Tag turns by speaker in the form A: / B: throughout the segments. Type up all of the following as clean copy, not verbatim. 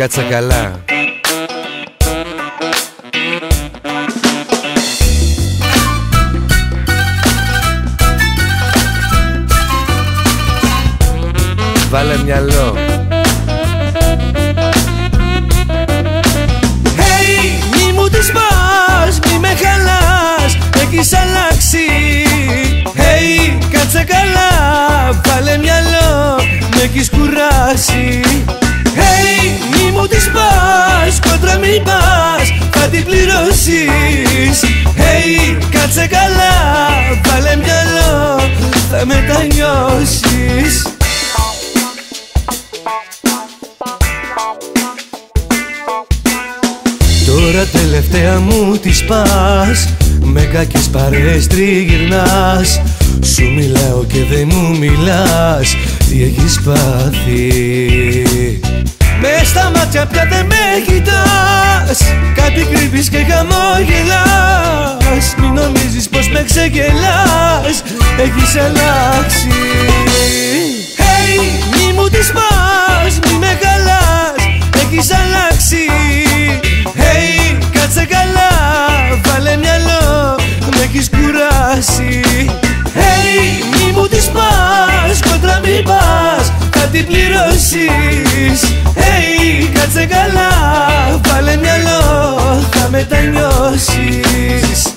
A: κάτσε καλά. Βάλε μυαλό.
B: Hey, μη μου τις πας, μη με χαλάς, έχεις αλλάξει. Hey, κάτσε καλά, βάλε μυαλό, με έχεις κουράσει. Hey, μη μου τις πας, κόντρα μη πας, θα την πληρώσεις. Hey, κάτσε καλά, βάλε μυαλό, θα μετανιώσεις. Τώρα τελευταία μου τις πας, με κακές παρέες τριγυρνάς. Σου μιλάω και δεν μου μιλάς, τι έχεις πάθει. Μες στα μάτια πια δεν με κοιτάς, κάτι κρύβεις και χαμόγελας. Μην νομίζεις πως με ξεγελάς, έχεις αλλάξει. Hey, μη μου τις πας, μη με χαλάς, έχεις αλλάξει. Hey, κάτσε καλά, βάλε μυαλό, με έχεις κουράσει. Hey, μη μου τις πας, κόντρα μη πας, θα την πληρώσεις. Hey, κάτσε καλά, βάλε μυαλό, θα μετανιώσεις.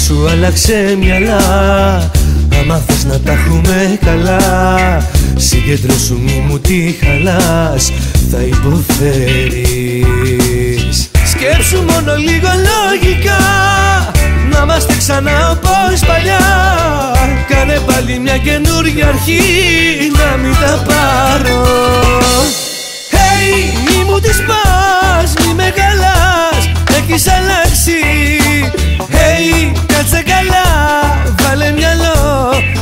B: Σου άλλαξε μυαλά, άμα θες να τα έχουμε καλά. Συγκεντρώσου μη μου τη χαλάς, θα υποφέρεις. Σκέψου μόνο λίγο λογικά, να είμαστε ξανά όπως παλιά. Κάνε πάλι μια καινούργια αρχή, να μην τα πάρω. Hey, μη μου τις πας, μη με χαλάς, έχεις αλλάξει. Hey, κάτσε καλά, βάλε μυαλό,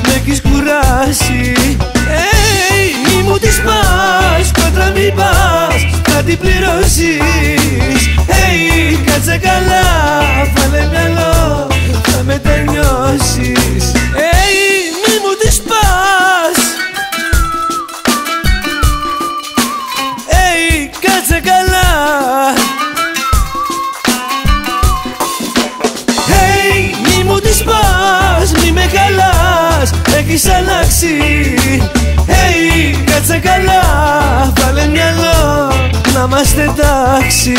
B: με έχεις κουράσει. Hey, μη μου τις πας, κόντρα μη πας, θα την πληρώσεις. Hey, κάτσε καλά, βάλε μυαλό, θα μετανιώσεις. Hey, μη μου τις πας. Hey, κάτσε καλά. Μη με χαλάς, έχεις αλλάξει. Hey, κάτσε καλά, βάλε μυαλό, να είμαστε εντάξει.